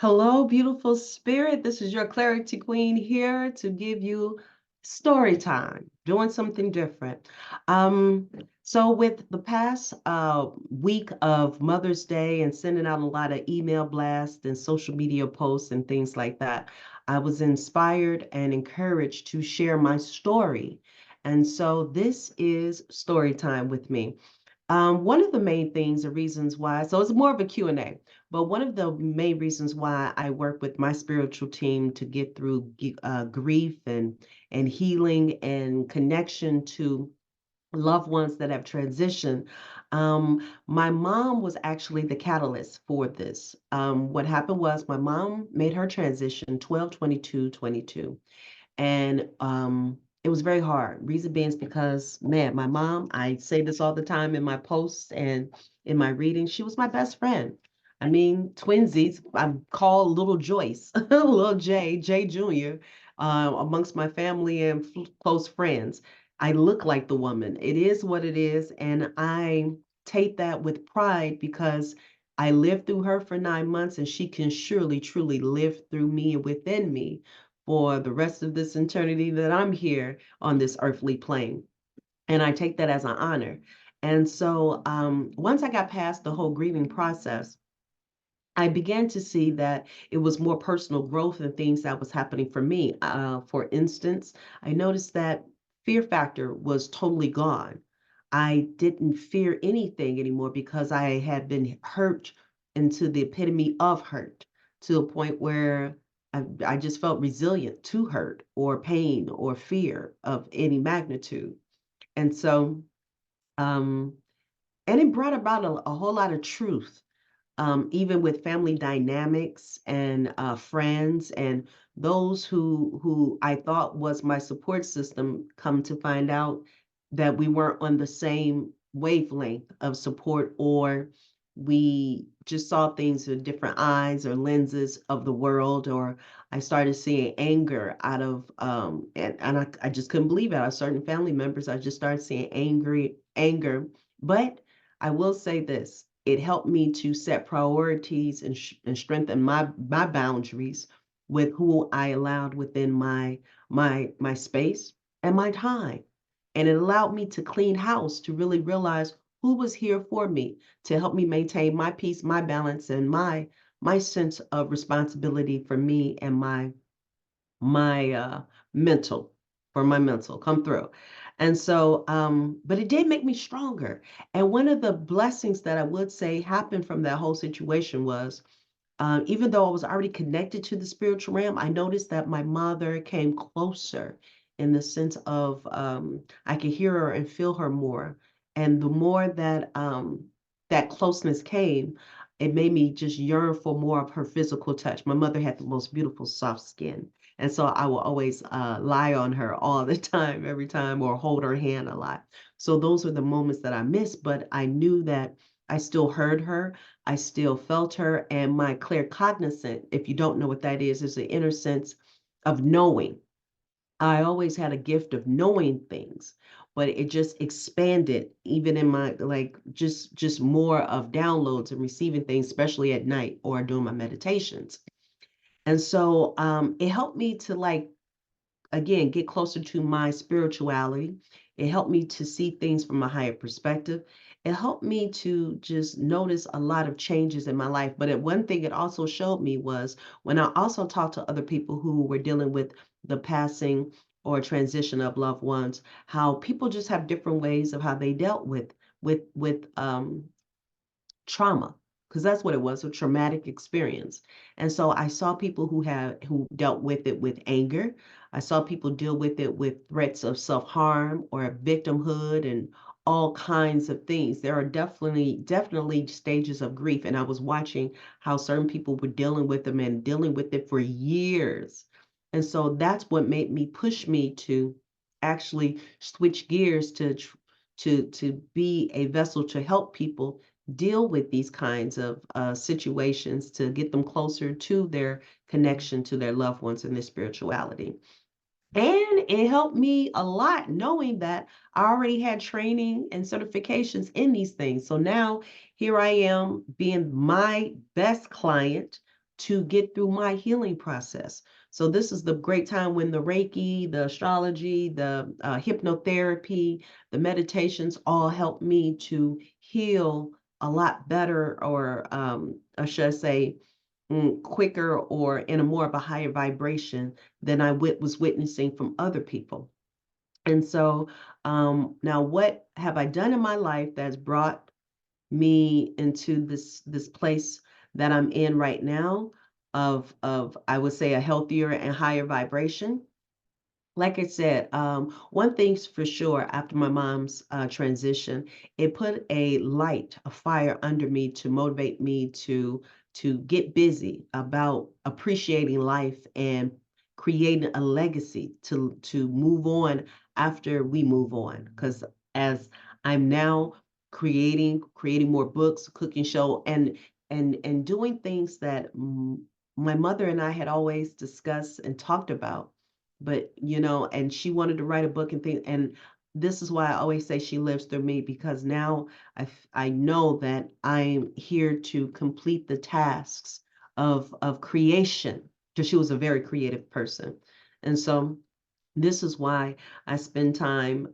Hello, beautiful spirit. This is your clarity queen here to give you story time, doing something different. Um, so with the past week of Mother's Day and sending out a lot of email blasts and social media posts and things like that, I was inspired and encouraged to share my story. And so this is story time with me. One of the main things or reasons why, so it's more of a Q&A, but one of the main reasons why I work with my spiritual team to get through grief and healing and connection to loved ones that have transitioned. My mom was actually the catalyst for this. What happened was my mom made her transition 12/22/22. And it was very hard. Reason being is because, man, my mom, I say this all the time in my posts and in my readings, she was my best friend. I mean, twinsies, I'm called Little Joyce, Little J Jr., amongst my family and close friends. I look like the woman. It is what it is. And I take that with pride because I lived through her for 9 months and she can surely, truly live through me and within me for the rest of this eternity that I'm here on this earthly plane. And I take that as an honor. And so once I got past the whole grieving process, I began to see that it was more personal growth and things that was happening for me. For instance, I noticed that fear factor was totally gone. I didn't fear anything anymore because I had been hurt into the epitome of hurt to a point where I just felt resilient to hurt or pain or fear of any magnitude. And so, um, and it brought about a whole lot of truth, even with family dynamics and friends and those who I thought was my support system, come to find out that we weren't on the same wavelength of support, or we just saw things with different eyes or lenses of the world, or I started seeing anger out of and I just couldn't believe it. Out of certain family members, I just started seeing anger. But I will say this, it helped me to set priorities and strengthen my boundaries with who I allowed within my space and my time. And it allowed me to clean house, to really realize who was here for me, to help me maintain my peace, my balance, and my sense of responsibility for me and my mental, for my mental come through. And so but it did make me stronger. And one of the blessings that I would say happened from that whole situation was, even though I was already connected to the spiritual realm, I noticed that my mother came closer in the sense of I could hear her and feel her more. And the more that that closeness came, it made me just yearn for more of her physical touch. My mother had the most beautiful soft skin. And so I will always lie on her all the time, every time, or hold her hand a lot. So those are the moments that I miss, but I knew that I still heard her. I still felt her, and my clear cognizant, if you don't know what that is the inner sense of knowing. I always had a gift of knowing things, but it just expanded even in my like just more of downloads and receiving things, especially at night or during my meditations. And so it helped me to like again get closer to my spirituality. It helped me to see things from a higher perspective. It helped me to just notice a lot of changes in my life. But one thing it also showed me was when I also talked to other people who were dealing with the passing or transition of loved ones, how people just have different ways of how they dealt with trauma, because that's what it was, a traumatic experience. And so I saw people who dealt with it with anger. I saw people deal with it with threats of self-harm or victimhood and all kinds of things. There are definitely stages of grief, and I was watching how certain people were dealing with them and dealing with it for years. And so that's what made me push me to actually switch gears to be a vessel to help people deal with these kinds of situations, to get them closer to their connection to their loved ones and their spirituality. And it helped me a lot knowing that I already had training and certifications in these things. So now here I am being my best client to get through my healing process. So this is the great time when the Reiki, the astrology, the hypnotherapy, the meditations all help me to heal a lot better, or should I say, quicker, or in a more of a higher vibration than I was witnessing from other people. And so now what have I done in my life that's brought me into this place that I'm in right now of I would say a healthier and higher vibration? Like I said, one thing's for sure, after my mom's transition, it put a light, a fire under me to motivate me to get busy about appreciating life and creating a legacy to move on after we move on. Because as I'm now creating more books, cooking show, and doing things that my mother and I had always discussed and talked about, but and she wanted to write a book and things, and this is why I always say she lives through me, because now I know that I'm here to complete the tasks of creation, because she was a very creative person. And so this is why I spend time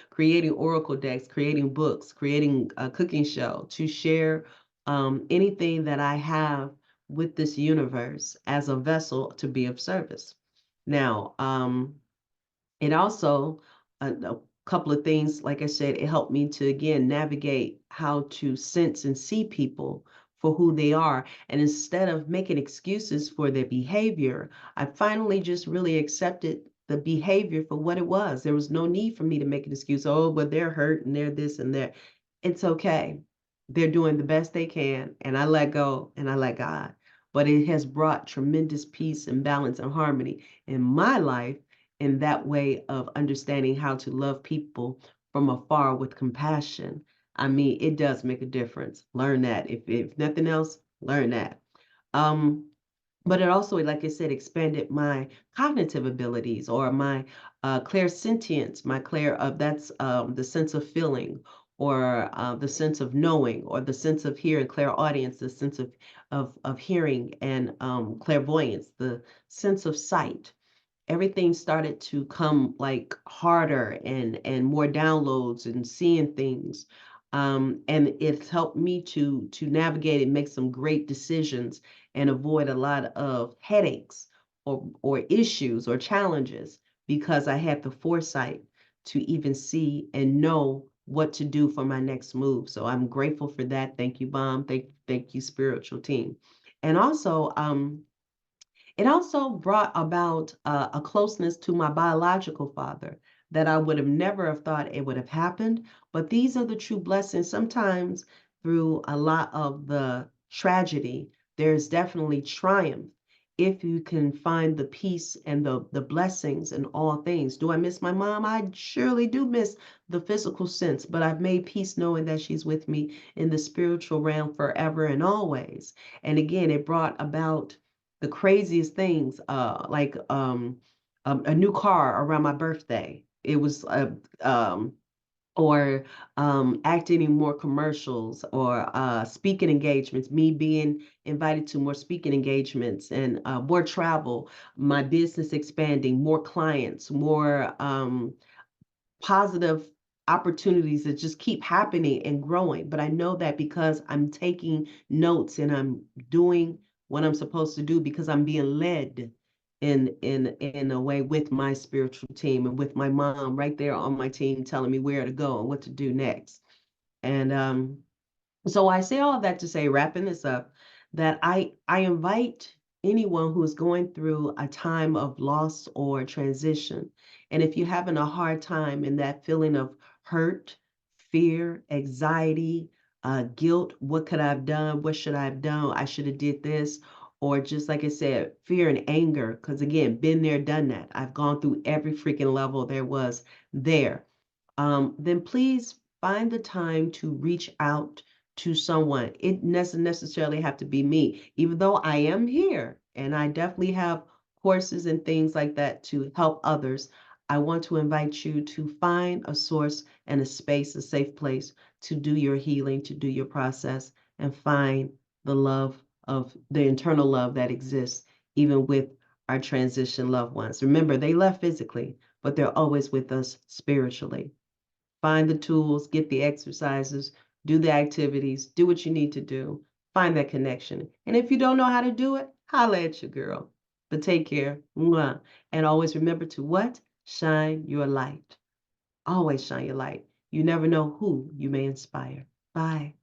creating oracle decks, creating books, creating a cooking show to share anything that I have with this universe as a vessel to be of service. Now, it also, a couple of things, like I said, it helped me to, again, navigate how to sense and see people for who they are. And instead of making excuses for their behavior, I finally just really accepted the behavior for what it was. There was no need for me to make an excuse. Oh, but they're hurt and they're this and that. It's okay. They're doing the best they can. And I let go and I let God. But it has brought tremendous peace and balance and harmony in my life, in that way of understanding how to love people from afar with compassion. I mean, it does make a difference. Learn that. If nothing else, learn that. Um, but it also, like I said, expanded my cognitive abilities, or my clairsentience, my that's the sense of feeling, or the sense of knowing, or the sense of hearing, clairaudience, the sense of hearing, and clairvoyance, the sense of sight. Everything started to come like harder, and more downloads and seeing things. And it's helped me to navigate and make some great decisions and avoid a lot of headaches, or issues or challenges, because I had the foresight to even see and know what to do for my next move. So I'm grateful for that. Thank you, Mom. Thank you, spiritual team. And also, it also brought about a closeness to my biological father that I would have never have thought it would have happened. But these are the true blessings. Sometimes through a lot of the tragedy, there's definitely triumph if you can find the peace and the blessings in all things. Do I miss my mom? I surely do miss the physical sense, but I've made peace knowing that she's with me in the spiritual realm forever and always. And again, it brought about the craziest things, like a new car around my birthday. It was or acting in more commercials, or speaking engagements, me being invited to more speaking engagements, and more travel, my business expanding, more clients, more positive opportunities that just keep happening and growing. But I know that because I'm taking notes and I'm doing what I'm supposed to do, because I'm being led in a way with my spiritual team, and with my mom right there on my team telling me where to go and what to do next. And so I say all of that to say, wrapping this up, that I invite anyone who is going through a time of loss or transition, and if you're having a hard time in that feeling of hurt, fear, anxiety, guilt, what could I have done? What should I have done? I should have did this. Or just like I said, fear and anger, because again, been there, done that. I've gone through every freaking level there was there. Then please find the time to reach out to someone. It doesn't necessarily have to be me, even though I am here and I definitely have courses and things like that to help others. I want to invite you to find a source and a space, a safe place to do your healing, to do your process, and find the love of the internal love that exists even with our transition loved ones. Remember, they left physically, but they're always with us spiritually. Find the tools, get the exercises, do the activities, do what you need to do, find that connection. And if you don't know how to do it, holla at your girl. But take care. Mwah. And always remember to what? Shine your light. Always shine your light. You never know who you may inspire. Bye.